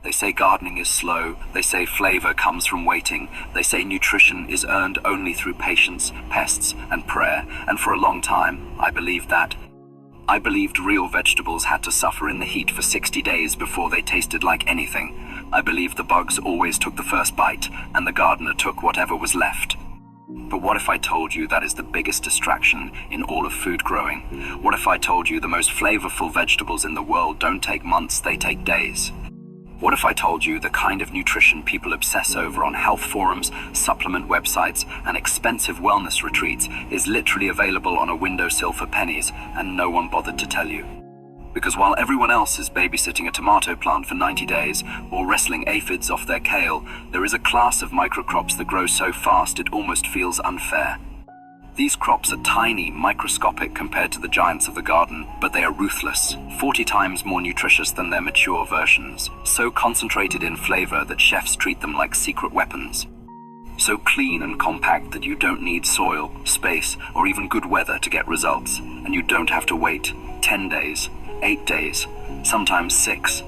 They say gardening is slow, they say flavor comes from waiting, they say nutrition is earned only through patience, pests, and prayer, and for a long time, I believed that. I believed real vegetables had to suffer in the heat for 60 days before they tasted like anything. I believed the bugs always took the first bite, and the gardener took whatever was left. But what if I told you that is the biggest distraction in all of food growing? What if I told you the most flavorful vegetables in the world don't take months, they take days? What if I told you the kind of nutrition people obsess over on health forums, supplement websites, and expensive wellness retreats is literally available on a windowsill for pennies, and no one bothered to tell you? Because while everyone else is babysitting a tomato plant for 90 days or wrestling aphids off their kale, there is a class of microcrops that grow so fast it almost feels unfair. These crops are tiny, microscopic compared to the giants of the garden, but they are ruthless, 40 times more nutritious than their mature versions, so concentrated in flavor that chefs treat them like secret weapons. So clean and compact that you don't need soil, space, or even good weather to get results, and you don't have to wait 10 days, 8 days, sometimes 6.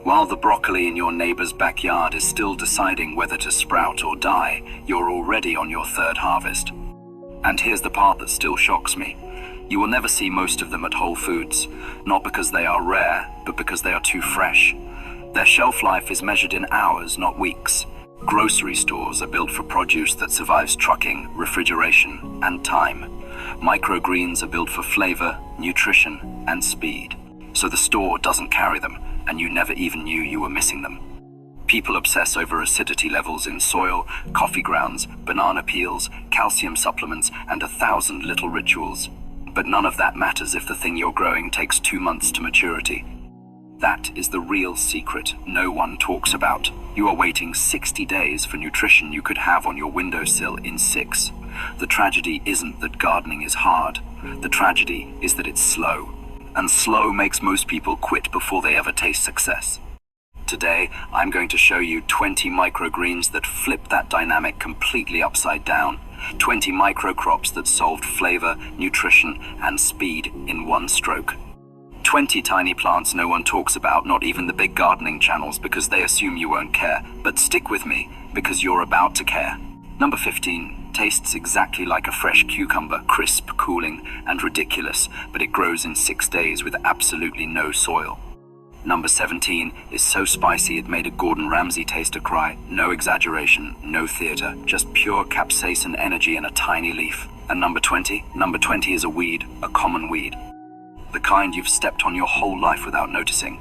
While the broccoli in your neighbor's backyard is still deciding whether to sprout or die, you're already on your third harvest. And here's the part that still shocks me. You will never see most of them at Whole Foods, not because they are rare, but because they are too fresh. Their shelf life is measured in hours, not weeks. Grocery stores are built for produce that survives trucking, refrigeration, and time. Microgreens are built for flavor, nutrition, and speed. So the store doesn't carry them, and you never even knew you were missing them. People obsess over acidity levels in soil, coffee grounds, banana peels, calcium supplements, and 1,000 little rituals. But none of that matters if the thing you're growing takes 2 months to maturity. That is the real secret no one talks about. You are waiting 60 days for nutrition you could have on your windowsill in 6. The tragedy isn't that gardening is hard. The tragedy is that it's slow. And slow makes most people quit before they ever taste success. Today, I'm going to show you 20 microgreens that flip that dynamic completely upside down. 20 microcrops that solved flavor, nutrition, and speed in one stroke. 20 tiny plants no one talks about, not even the big gardening channels, because they assume you won't care. But stick with me, because you're about to care. Number 15 tastes exactly like a fresh cucumber, crisp, cooling, and ridiculous, but it grows in 6 days with absolutely no soil. Number 17 is so spicy it made a Gordon Ramsay taster cry. No exaggeration, no theater, just pure capsaicin energy in a tiny leaf. And number 20 is a weed, a common weed. The kind you've stepped on your whole life without noticing.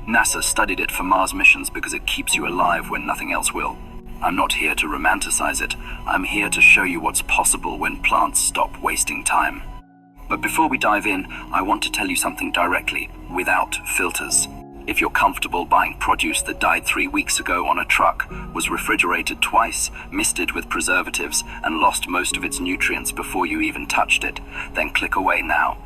NASA studied it for Mars missions because it keeps you alive when nothing else will. I'm not here to romanticize it. I'm here to show you what's possible when plants stop wasting time. But before we dive in, I want to tell you something directly, without filters. If you're comfortable buying produce that died 3 weeks ago on a truck, was refrigerated twice, misted with preservatives, and lost most of its nutrients before you even touched it, then click away now.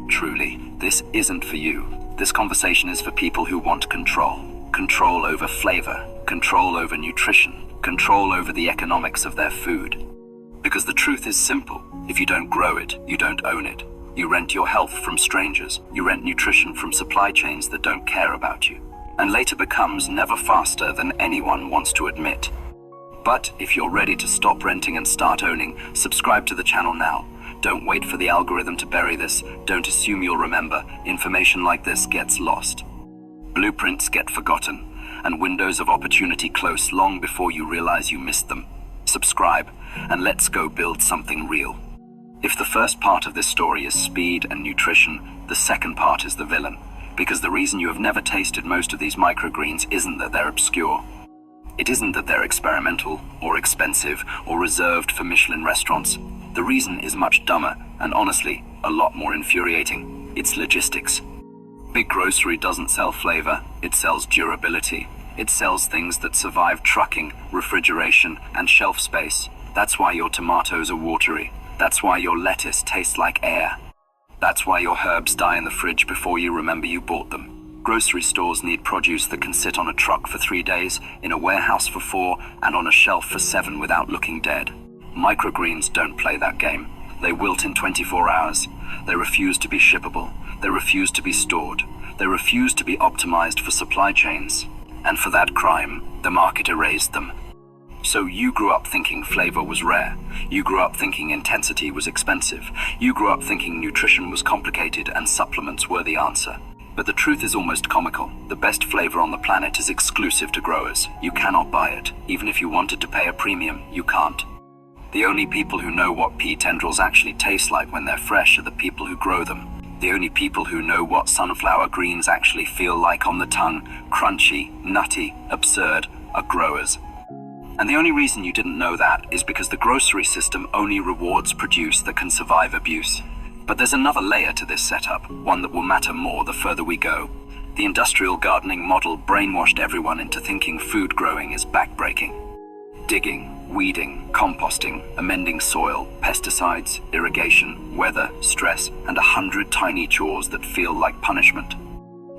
Truly, this isn't for you. This conversation is for people who want control. Control over flavor, control over nutrition, control over the economics of their food. Because the truth is simple. If you don't grow it, you don't own it. You rent your health from strangers. You rent nutrition from supply chains that don't care about you. And later becomes never faster than anyone wants to admit. But if you're ready to stop renting and start owning, subscribe to the channel now. Don't wait for the algorithm to bury this. Don't assume you'll remember. Information like this gets lost. Blueprints get forgotten, and windows of opportunity close long before you realize you missed them. Subscribe, and let's go build something real. If the first part of this story is speed and nutrition, the second part is the villain. Because the reason you have never tasted most of these microgreens isn't that they're obscure. It isn't that they're experimental, or expensive, or reserved for Michelin restaurants. The reason is much dumber, and honestly, a lot more infuriating. It's logistics. Big grocery doesn't sell flavor, it sells durability. It sells things that survive trucking, refrigeration, and shelf space. That's why your tomatoes are watery. That's why your lettuce tastes like air. That's why your herbs die in the fridge before you remember you bought them. Grocery stores need produce that can sit on a truck for 3 days, in a warehouse for 4, and on a shelf for 7 without looking dead. Microgreens don't play that game. They wilt in 24 hours. They refuse to be shippable. They refuse to be stored. They refuse to be optimized for supply chains. And for that crime, the market erased them. So you grew up thinking flavor was rare. You grew up thinking intensity was expensive. You grew up thinking nutrition was complicated and supplements were the answer. But the truth is almost comical. The best flavor on the planet is exclusive to growers. You cannot buy it. Even if you wanted to pay a premium, you can't. The only people who know what pea tendrils actually taste like when they're fresh are the people who grow them. The only people who know what sunflower greens actually feel like on the tongue, crunchy, nutty, absurd, are growers. And the only reason you didn't know that is because the grocery system only rewards produce that can survive abuse. But there's another layer to this setup, one that will matter more the further we go. The industrial gardening model brainwashed everyone into thinking food growing is backbreaking. Digging, weeding, composting, amending soil, pesticides, irrigation, weather, stress, and 100 tiny chores that feel like punishment.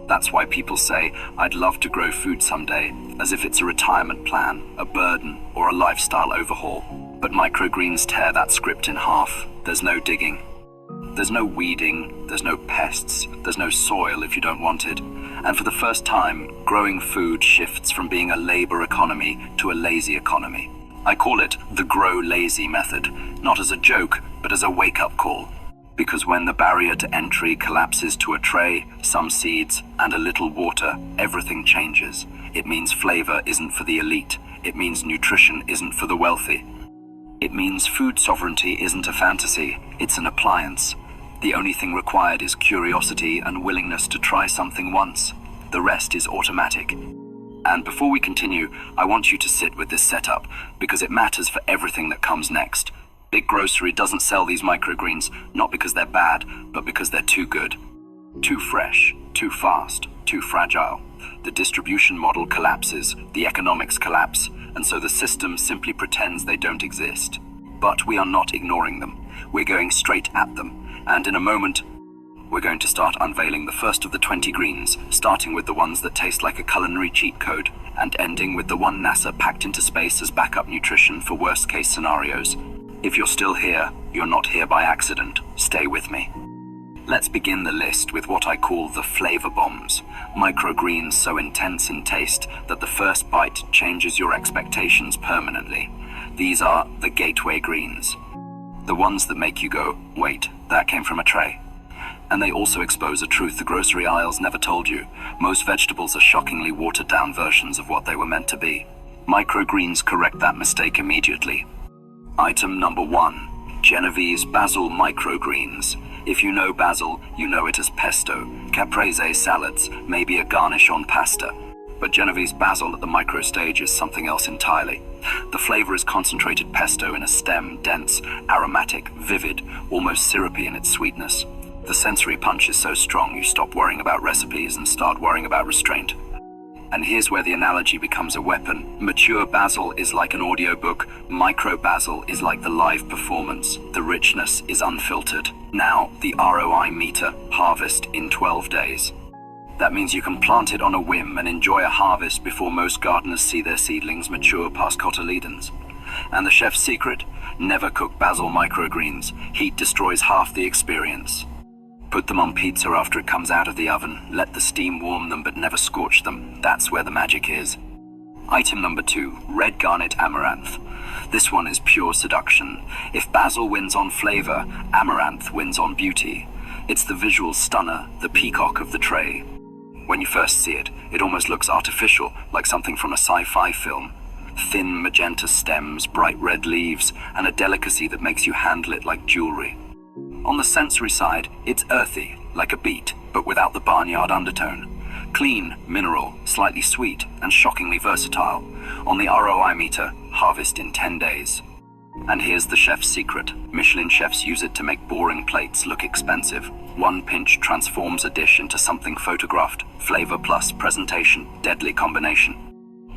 That's why people say, I'd love to grow food someday, as if it's a retirement plan, a burden, or a lifestyle overhaul. But microgreens tear that script in half. There's no digging. There's no weeding, there's no pests, there's no soil if you don't want it. And for the first time, growing food shifts from being a labor economy to a lazy economy. I call it the grow lazy method, not as a joke, but as a wake-up call. Because when the barrier to entry collapses to a tray, some seeds, and a little water, everything changes. It means flavor isn't for the elite. It means nutrition isn't for the wealthy. It means food sovereignty isn't a fantasy, it's an appliance. The only thing required is curiosity and willingness to try something once. The rest is automatic. And before we continue, I want you to sit with this setup, because it matters for everything that comes next. Big Grocery doesn't sell these microgreens, not because they're bad, but because they're too good. Too fresh, too fast, too fragile. The distribution model collapses, the economics collapse, and so the system simply pretends they don't exist. But we are not ignoring them. We're going straight at them. And in a moment, we're going to start unveiling the first of the 20 greens, starting with the ones that taste like a culinary cheat code, and ending with the one NASA packed into space as backup nutrition for worst-case scenarios. If you're still here, you're not here by accident. Stay with me. Let's begin the list with what I call the flavor bombs. Microgreens so intense in taste that the first bite changes your expectations permanently. These are the gateway greens. The ones that make you go, wait, that came from a tray. And they also expose a truth the grocery aisles never told you. Most vegetables are shockingly watered-down versions of what they were meant to be. Microgreens correct that mistake immediately. Item number 1. Genovese basil microgreens. If you know basil, you know it as pesto, caprese salads, maybe a garnish on pasta. But Genovese basil at the micro stage is something else entirely. The flavor is concentrated pesto in a stem, dense, aromatic, vivid, almost syrupy in its sweetness. The sensory punch is so strong you stop worrying about recipes and start worrying about restraint. And here's where the analogy becomes a weapon. Mature basil is like an audiobook. Micro basil is like the live performance. The richness is unfiltered. Now, the ROI meter, harvest in 12 days. That means you can plant it on a whim and enjoy a harvest before most gardeners see their seedlings mature past cotyledons. And the chef's secret? Never cook basil microgreens. Heat destroys half the experience. Put them on pizza after it comes out of the oven. Let the steam warm them but never scorch them. That's where the magic is. Item number 2, red garnet amaranth. This one is pure seduction. If basil wins on flavor, amaranth wins on beauty. It's the visual stunner, the peacock of the tray. When you first see it, it almost looks artificial, like something from a sci-fi film. Thin magenta stems, bright red leaves, and a delicacy that makes you handle it like jewelry. On the sensory side, it's earthy, like a beet, but without the barnyard undertone. Clean, mineral, slightly sweet, and shockingly versatile. On the ROI meter, harvest in 10 days. And here's the chef's secret. Michelin chefs use it to make boring plates look expensive. One pinch transforms a dish into something photographed. Flavor plus presentation, deadly combination.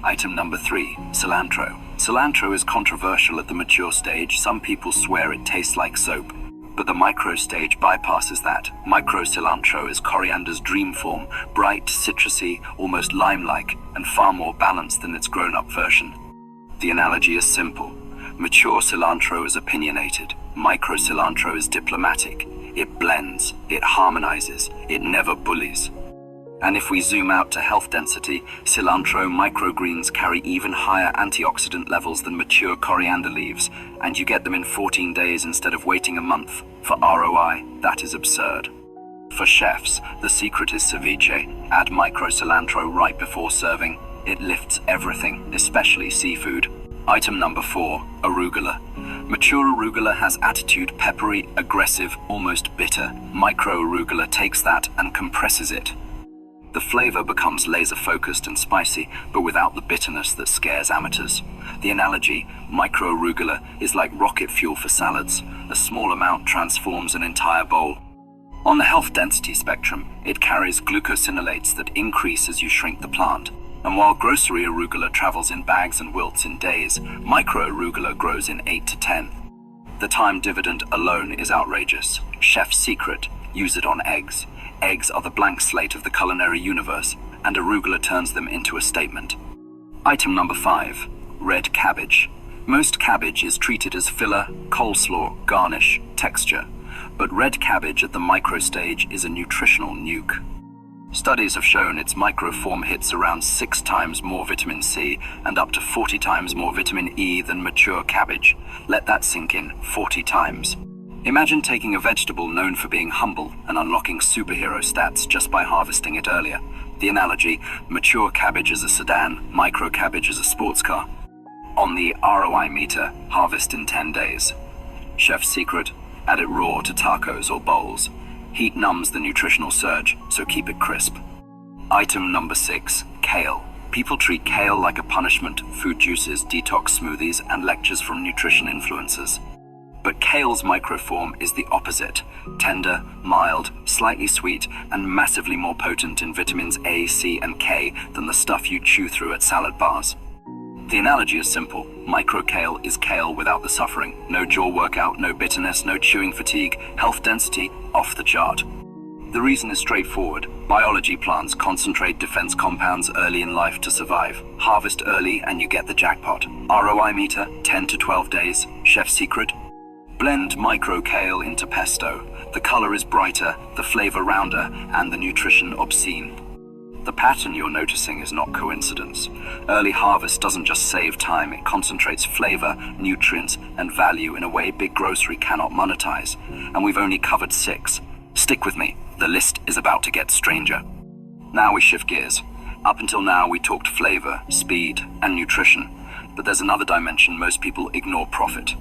Item number 3, cilantro. Cilantro is controversial at the mature stage. Some people swear it tastes like soap. But the micro stage bypasses that. Micro cilantro is coriander's dream form, bright, citrusy, almost lime-like, and far more balanced than its grown-up version. The analogy is simple. Mature cilantro is opinionated. Micro cilantro is diplomatic. It blends, it harmonizes, it never bullies. And if we zoom out to health density, cilantro microgreens carry even higher antioxidant levels than mature coriander leaves, and you get them in 14 days instead of waiting a month. For ROI, that is absurd. For chefs, the secret is ceviche. Add micro cilantro right before serving. It lifts everything, especially seafood. Item number 4, arugula. Mature arugula has attitude, peppery, aggressive, almost bitter. Micro arugula takes that and compresses it. The flavor becomes laser-focused and spicy, but without the bitterness that scares amateurs. The analogy, micro arugula, is like rocket fuel for salads. A small amount transforms an entire bowl. On the health density spectrum, it carries glucosinolates that increase as you shrink the plant. And while grocery arugula travels in bags and wilts in days, micro arugula grows in 8 to 10. The time dividend alone is outrageous. Chef's secret, use it on eggs. Eggs are the blank slate of the culinary universe, and arugula turns them into a statement. Item number 5, red cabbage. Most cabbage is treated as filler, coleslaw, garnish, texture, but red cabbage at the micro stage is a nutritional nuke. Studies have shown its microform hits around 6 times more vitamin C and up to 40 times more vitamin E than mature cabbage. Let that sink in, 40 times. Imagine taking a vegetable known for being humble and unlocking superhero stats just by harvesting it earlier. The analogy, mature cabbage is a sedan, micro cabbage is a sports car. On the ROI meter, harvest in 10 days. Chef's secret, add it raw to tacos or bowls. Heat numbs the nutritional surge, so keep it crisp. Item number 6, kale. People treat kale like a punishment, food juices, detox smoothies, and lectures from nutrition influencers. But kale's microform is the opposite, tender, mild, slightly sweet, and massively more potent in vitamins A, C, and K than the stuff you chew through at salad bars. The analogy is simple. Micro kale is kale without the suffering. No jaw workout, no bitterness, no chewing fatigue, health density off the chart. The reason is straightforward. Biology plants concentrate defense compounds early in life to survive. Harvest early and you get the jackpot. ROI meter, 10 to 12 days. Chef's secret, blend micro kale into pesto. The color is brighter, the flavor rounder, and the nutrition obscene. The pattern you're noticing is not coincidence. Early harvest doesn't just save time, it concentrates flavor, nutrients, and value in a way big grocery cannot monetize. And we've only covered 6. Stick with me, the list is about to get stranger. Now we shift gears. Up until now we talked flavor, speed, and nutrition. But there's another dimension most people ignore: profit.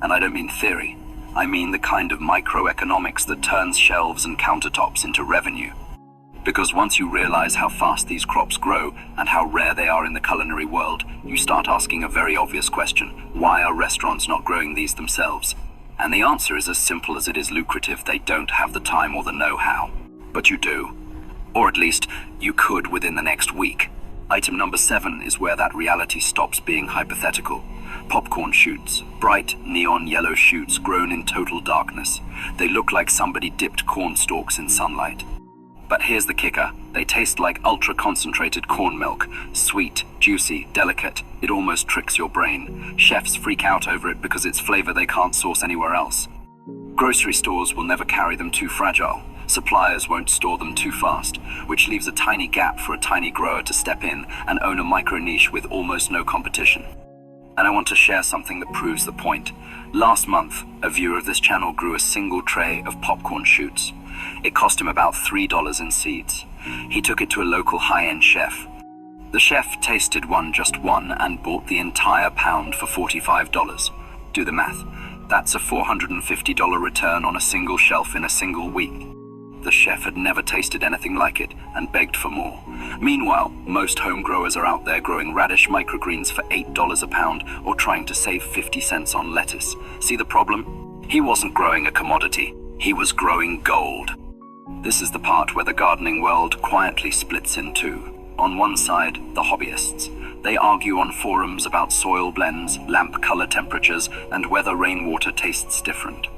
And I don't mean theory. I mean the kind of microeconomics that turns shelves and countertops into revenue. Because once you realize how fast these crops grow and how rare they are in the culinary world, you start asking a very obvious question: why are restaurants not growing these themselves? And the answer is as simple as it is lucrative. They don't have the time or the know-how. But you do. Or at least, you could within the next week. Item number 7 is where that reality stops being hypothetical. Popcorn shoots, bright neon yellow shoots grown in total darkness. They look like somebody dipped corn stalks in sunlight. But here's the kicker, they taste like ultra-concentrated corn milk, sweet, juicy, delicate. It almost tricks your brain. Chefs freak out over it because it's flavor they can't source anywhere else. Grocery stores will never carry them too fragile. Suppliers won't store them too fast, which leaves a tiny gap for a tiny grower to step in and own a micro niche with almost no competition. And I want to share something that proves the point. Last month, a viewer of this channel grew a single tray of popcorn shoots. It cost him about $3 in seeds. He took it to a local high-end chef. The chef tasted just one and bought the entire pound for $45. Do the math. That's a $450 return on a single shelf in a single week. The chef had never tasted anything like it and begged for more. Meanwhile, most home growers are out there growing radish microgreens for $8 a pound or trying to save 50 cents on lettuce. See the problem? He wasn't growing a commodity. He was growing gold. This is the part where the gardening world quietly splits in two. On one side, the hobbyists. They argue on forums about soil blends, lamp color temperatures, and whether rainwater tastes different.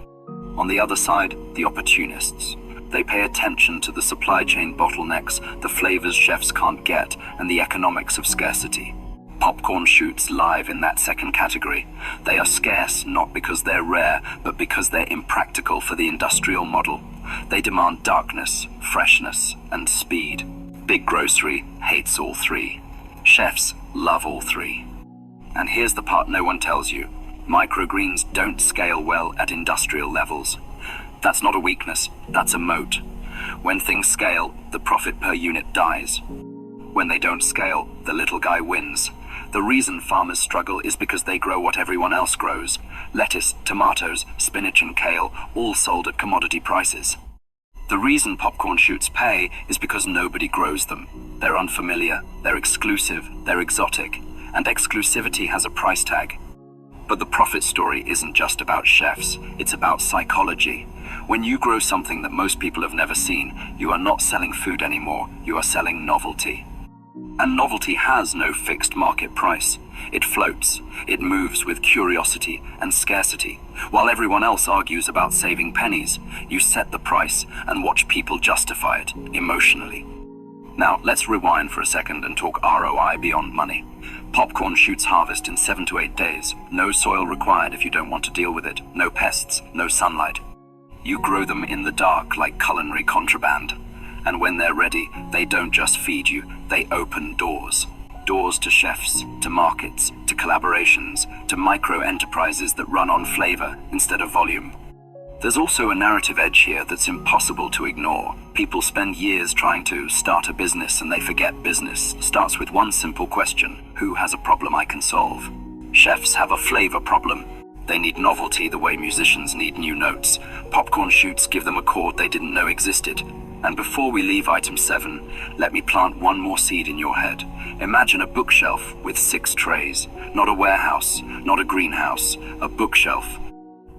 On the other side, the opportunists. They pay attention to the supply chain bottlenecks, the flavors chefs can't get, and the economics of scarcity. Popcorn shoots live in that second category. They are scarce not because they're rare, but because they're impractical for the industrial model. They demand darkness, freshness, and speed. Big grocery hates all three. Chefs love all three. And here's the part no one tells you. Microgreens don't scale well at industrial levels. That's not a weakness, that's a moat. When things scale, the profit per unit dies. When they don't scale, the little guy wins. The reason farmers struggle is because they grow what everyone else grows. Lettuce, tomatoes, spinach and kale, all sold at commodity prices. The reason popcorn shoots pay is because nobody grows them. They're unfamiliar, they're exclusive, they're exotic, and exclusivity has a price tag. But the profit story isn't just about chefs, it's about psychology. When you grow something that most people have never seen, you are not selling food anymore, you are selling novelty. And novelty has no fixed market price. It floats, it moves with curiosity and scarcity. While everyone else argues about saving pennies, you set the price and watch people justify it emotionally. Now, let's rewind for a second and talk ROI beyond money. Popcorn shoots harvest in 7 to 8 days. No soil required if you don't want to deal with it. No pests, no sunlight. You grow them in the dark like culinary contraband. And when they're ready, they don't just feed you, they open doors. Doors to chefs, to markets, to collaborations, to micro-enterprises that run on flavor instead of volume. There's also a narrative edge here that's impossible to ignore. People spend years trying to start a business and they forget business starts with one simple question: who has a problem I can solve? Chefs have a flavor problem. They need novelty the way musicians need new notes. Popcorn shoots give them a chord they didn't know existed. And before we leave item 7, let me plant one more seed in your head. Imagine a bookshelf with 6 trays. Not a warehouse, not a greenhouse, a bookshelf.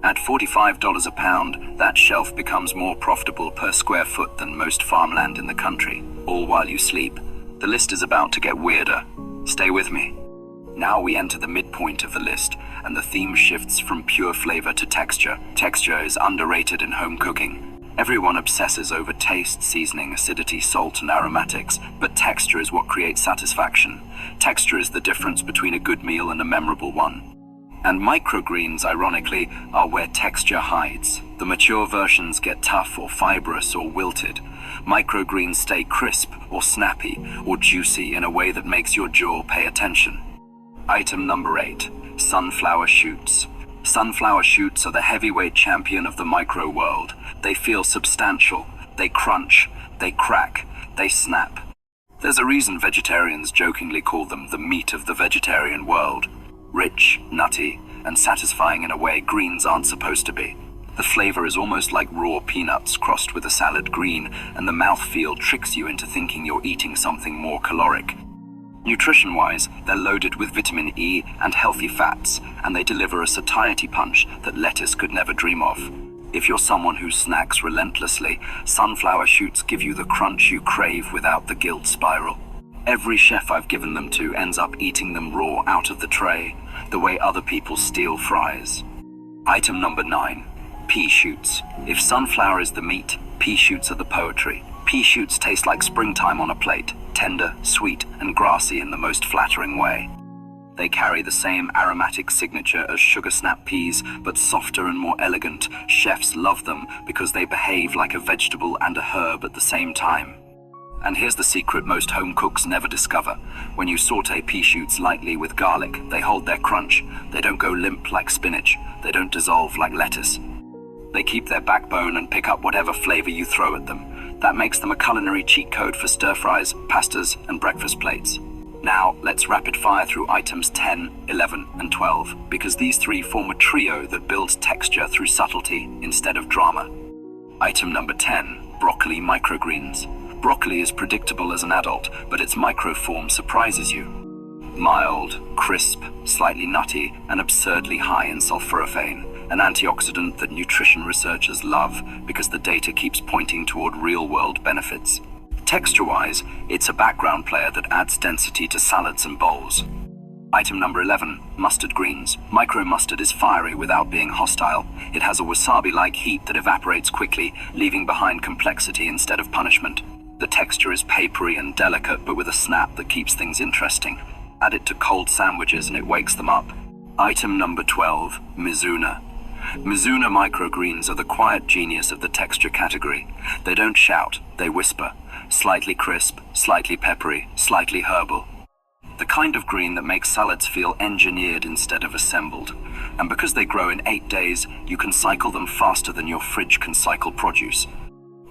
At $45 a pound, that shelf becomes more profitable per square foot than most farmland in the country, all while you sleep. The list is about to get weirder. Stay with me. Now we enter the midpoint of the list, and the theme shifts from pure flavor to texture. Texture is underrated in home cooking. Everyone obsesses over taste, seasoning, acidity, salt, and aromatics, but texture is what creates satisfaction. Texture is the difference between a good meal and a memorable one. And microgreens, ironically, are where texture hides. The mature versions get tough or fibrous or wilted. Microgreens stay crisp or snappy or juicy in a way that makes your jaw pay attention. Item number 8, sunflower shoots. Sunflower shoots are the heavyweight champion of the micro world. They feel substantial, they crunch, they crack, they snap. There's a reason vegetarians jokingly call them the meat of the vegetarian world. Rich, nutty, and satisfying in a way greens aren't supposed to be. The flavor is almost like raw peanuts crossed with a salad green, and the mouthfeel tricks you into thinking you're eating something more caloric. Nutrition-wise, they're loaded with vitamin E and healthy fats, and they deliver a satiety punch that lettuce could never dream of. If you're someone who snacks relentlessly, sunflower shoots give you the crunch you crave without the guilt spiral. Every chef I've given them to ends up eating them raw out of the tray, the way other people steal fries. Item number 9, pea shoots. If sunflower is the meat, pea shoots are the poetry. Pea shoots taste like springtime on a plate, tender, sweet, and grassy in the most flattering way. They carry the same aromatic signature as sugar snap peas, but softer and more elegant. Chefs love them because they behave like a vegetable and a herb at the same time. And here's the secret most home cooks never discover. When you saute pea shoots lightly with garlic, they hold their crunch. They don't go limp like spinach. They don't dissolve like lettuce. They keep their backbone and pick up whatever flavor you throw at them. That makes them a culinary cheat code for stir-fries, pastas, and breakfast plates. Now, let's rapid fire through items 10, 11, and 12, because these 3 form a trio that builds texture through subtlety instead of drama. Item number 10, broccoli microgreens. Broccoli is predictable as an adult, but its microform surprises you. Mild, crisp, slightly nutty, and absurdly high in sulforaphane, an antioxidant that nutrition researchers love because the data keeps pointing toward real-world benefits. Texture-wise, it's a background player that adds density to salads and bowls. Item number 11, mustard greens. Micro mustard is fiery without being hostile. It has a wasabi-like heat that evaporates quickly, leaving behind complexity instead of punishment. The texture is papery and delicate, but with a snap that keeps things interesting. Add it to cold sandwiches and it wakes them up. Item number 12, Mizuna. Mizuna microgreens are the quiet genius of the texture category. They don't shout, they whisper. Slightly crisp, slightly peppery, slightly herbal. The kind of green that makes salads feel engineered instead of assembled. And because they grow in 8 days, you can cycle them faster than your fridge can cycle produce.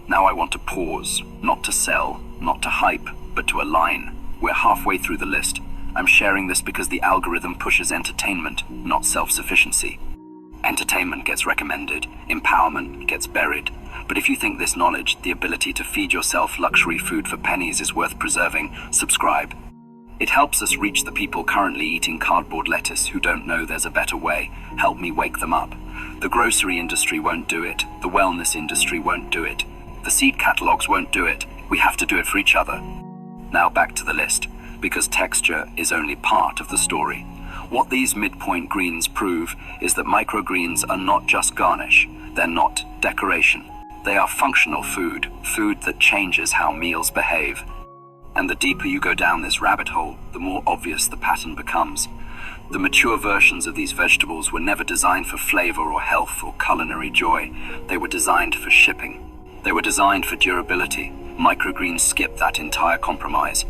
Now I want to pause, not to sell, not to hype, but to align. We're halfway through the list. I'm sharing this because the algorithm pushes entertainment, not self-sufficiency. Entertainment gets recommended, empowerment gets buried. But if you think this knowledge, the ability to feed yourself luxury food for pennies, is worth preserving, subscribe. It helps us reach the people currently eating cardboard lettuce who don't know there's a better way. Help me wake them up. The grocery industry won't do it. The wellness industry won't do it. The seed catalogs won't do it. We have to do it for each other. Now back to the list, because texture is only part of the story. What these midpoint greens prove is that microgreens are not just garnish. They're not decoration. They are functional food, food that changes how meals behave. And the deeper you go down this rabbit hole, the more obvious the pattern becomes. The mature versions of these vegetables were never designed for flavor or health or culinary joy. They were designed for shipping. They were designed for durability. Microgreens skip that entire compromise.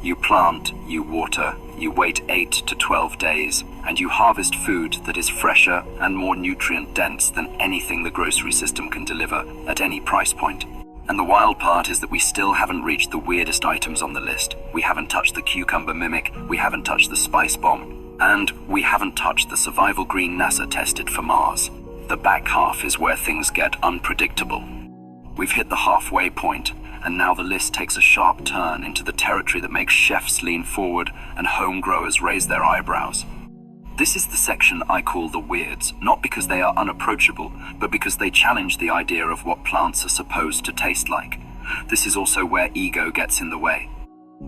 You plant, you water, you wait 8 to 12 days, and you harvest food that is fresher and more nutrient-dense than anything the grocery system can deliver at any price point. And the wild part is that we still haven't reached the weirdest items on the list. We haven't touched the cucumber mimic, we haven't touched the spice bomb, and we haven't touched the survival green NASA tested for Mars. The back half is where things get unpredictable. We've hit the halfway point, and now the list takes a sharp turn into the territory that makes chefs lean forward and home growers raise their eyebrows. This is the section I call the weirds, not because they are unapproachable, but because they challenge the idea of what plants are supposed to taste like. This is also where ego gets in the way.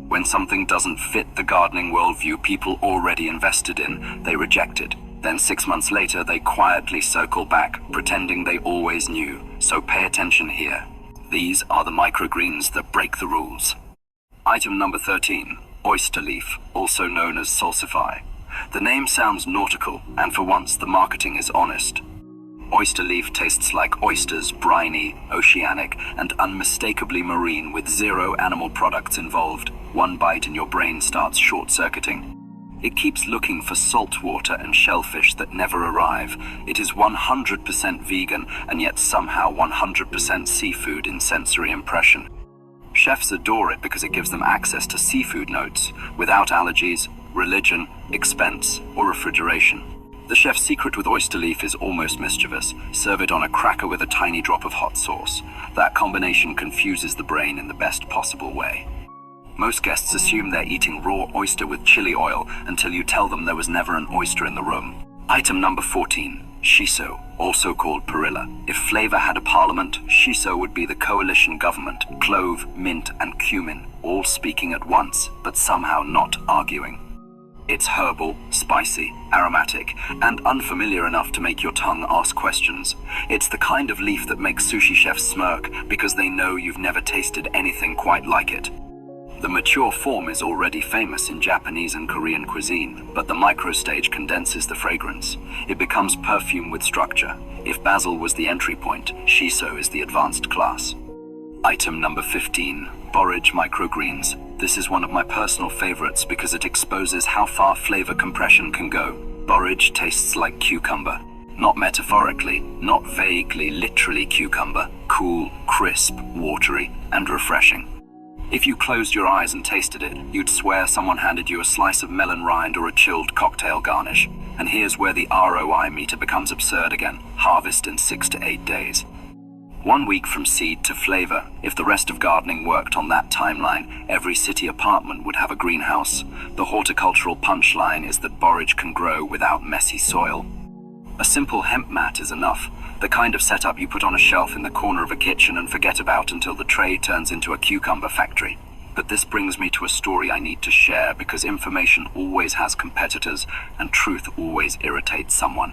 When something doesn't fit the gardening worldview people already invested in, they reject it. Then 6 months later, they quietly circle back, pretending they always knew. So pay attention here. These are the microgreens that break the rules. Item number 13, oyster leaf, also known as salsify. The name sounds nautical, and for once the marketing is honest. Oyster leaf tastes like oysters, briny, oceanic, and unmistakably marine with zero animal products involved. One bite and your brain starts short-circuiting. It keeps looking for salt water and shellfish that never arrive. It is 100% vegan, and yet somehow 100% seafood in sensory impression. Chefs adore it because it gives them access to seafood notes, without allergies, religion, expense, or refrigeration. The chef's secret with oyster leaf is almost mischievous. Serve it on a cracker with a tiny drop of hot sauce. That combination confuses the brain in the best possible way. Most guests assume they're eating raw oyster with chili oil until you tell them there was never an oyster in the room. Item number 14, shiso, also called perilla. If flavor had a parliament, shiso would be the coalition government. Clove, mint, and cumin, all speaking at once, but somehow not arguing. It's herbal, spicy, aromatic, and unfamiliar enough to make your tongue ask questions. It's the kind of leaf that makes sushi chefs smirk because they know you've never tasted anything quite like it. The mature form is already famous in Japanese and Korean cuisine, but the microstage condenses the fragrance. It becomes perfume with structure. If basil was the entry point, shiso is the advanced class. Item number 15, borage microgreens. This is one of my personal favorites because it exposes how far flavor compression can go. Borage tastes like cucumber. Not metaphorically, not vaguely, literally cucumber. Cool, crisp, watery, and refreshing. If you closed your eyes and tasted it, you'd swear someone handed you a slice of melon rind or a chilled cocktail garnish. And here's where the ROI meter becomes absurd again. Harvest in 6 to 8 days. 1 week from seed to flavor. If the rest of gardening worked on that timeline, every city apartment would have a greenhouse. The horticultural punchline is that borage can grow without messy soil. A simple hemp mat is enough. The kind of setup you put on a shelf in the corner of a kitchen and forget about until the tray turns into a cucumber factory. But this brings me to a story I need to share because information always has competitors and truth always irritates someone.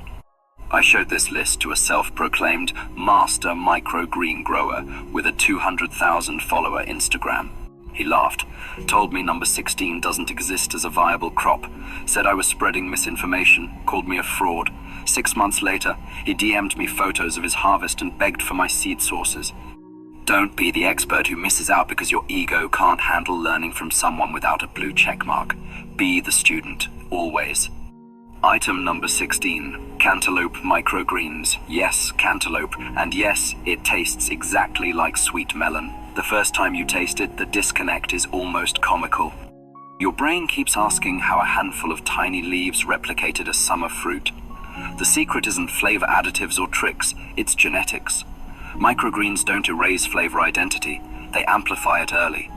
I showed this list to a self-proclaimed master microgreen grower with a 200,000 follower Instagram. He laughed, told me number 16 doesn't exist as a viable crop, said I was spreading misinformation, called me a fraud. 6 months later, he DM'd me photos of his harvest and begged for my seed sources. Don't be the expert who misses out because your ego can't handle learning from someone without a blue check mark. Be the student, always. Item number 16, cantaloupe microgreens. Yes, cantaloupe, and yes, it tastes exactly like sweet melon. The first time you taste it, the disconnect is almost comical. Your brain keeps asking how a handful of tiny leaves replicated a summer fruit. The secret isn't flavor additives or tricks, it's genetics. Microgreens don't erase flavor identity, they amplify it early.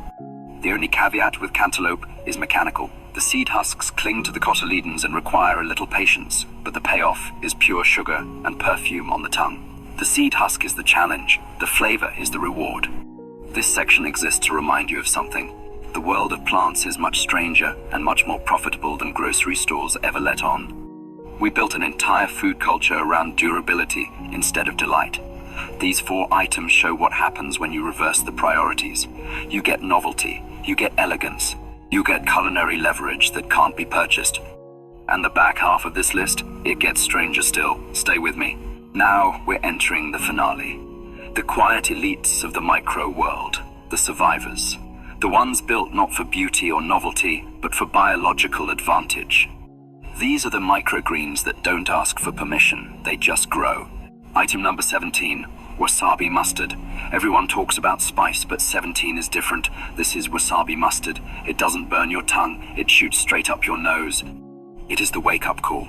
The only caveat with cantaloupe is mechanical. The seed husks cling to the cotyledons and require a little patience, but the payoff is pure sugar and perfume on the tongue. The seed husk is the challenge, the flavor is the reward. This section exists to remind you of something. The world of plants is much stranger and much more profitable than grocery stores ever let on. We built an entire food culture around durability instead of delight. These 4 items show what happens when you reverse the priorities. You get novelty, you get elegance, you get culinary leverage that can't be purchased. And the back half of this list, it gets stranger still. Stay with me. Now we're entering the finale. The quiet elites of the micro world, the survivors. The ones built not for beauty or novelty, but for biological advantage. These are the microgreens that don't ask for permission, they just grow. Item number 17, wasabi mustard. Everyone talks about spice, but 17 is different. This is wasabi mustard. It doesn't burn your tongue, it shoots straight up your nose. It is the wake-up call.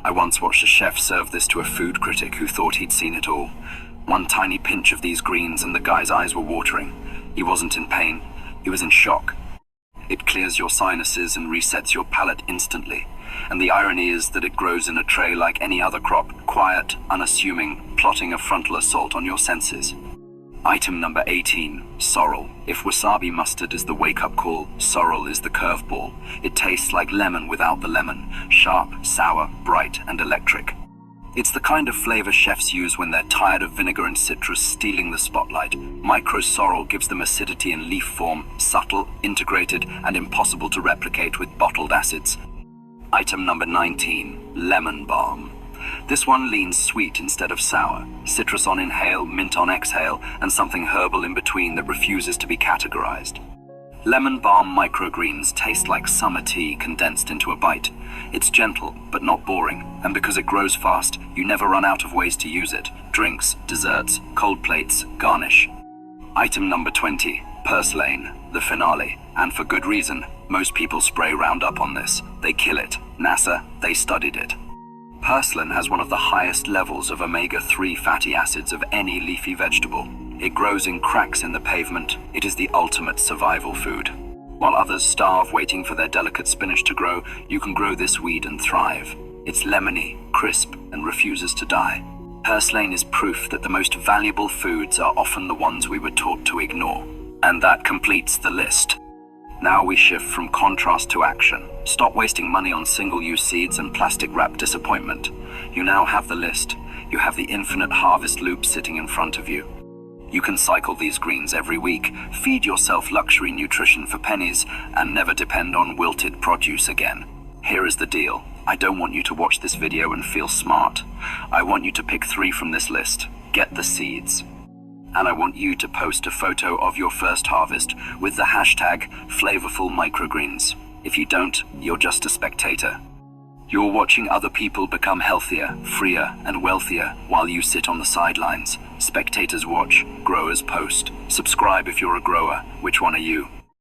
I once watched a chef serve this to a food critic who thought he'd seen it all. One tiny pinch of these greens and the guy's eyes were watering. He wasn't in pain, he was in shock. It clears your sinuses and resets your palate instantly. And the irony is that it grows in a tray like any other crop, quiet, unassuming, plotting a frontal assault on your senses. Item number 18, sorrel. If wasabi mustard is the wake-up call, sorrel is the curveball. It tastes like lemon without the lemon, sharp, sour, bright, and electric. It's the kind of flavor chefs use when they're tired of vinegar and citrus stealing the spotlight. Micro sorrel gives them acidity in leaf form, subtle, integrated, and impossible to replicate with bottled acids. Item number 19, lemon balm. This one leans sweet instead of sour, citrus on inhale, mint on exhale, and something herbal in between that refuses to be categorized. Lemon balm microgreens taste like summer tea condensed into a bite. It's gentle, but not boring, and because it grows fast, you never run out of ways to use it. Drinks, desserts, cold plates, garnish. Item number 20, purslane, the finale, and for good reason. Most people spray Roundup on this. They kill it. NASA, they studied it. Purslane has one of the highest levels of omega-3 fatty acids of any leafy vegetable. It grows in cracks in the pavement. It is the ultimate survival food. While others starve waiting for their delicate spinach to grow, you can grow this weed and thrive. It's lemony, crisp, and refuses to die. Purslane is proof that the most valuable foods are often the ones we were taught to ignore. And that completes the list. Now we shift from contrast to action. Stop wasting money on single-use seeds and plastic-wrapped disappointment. You now have the list. You have the infinite harvest loop sitting in front of you. You can cycle these greens every week, feed yourself luxury nutrition for pennies, and never depend on wilted produce again. Here is the deal. I don't want you to watch this video and feel smart. I want you to pick 3 from this list. Get the seeds. And I want you to post a photo of your first harvest with the hashtag flavorful microgreens. If you don't, you're just a spectator. You're watching other people become healthier, freer, and wealthier while you sit on the sidelines. Spectators watch, growers post. Subscribe if you're a grower. Which one are you?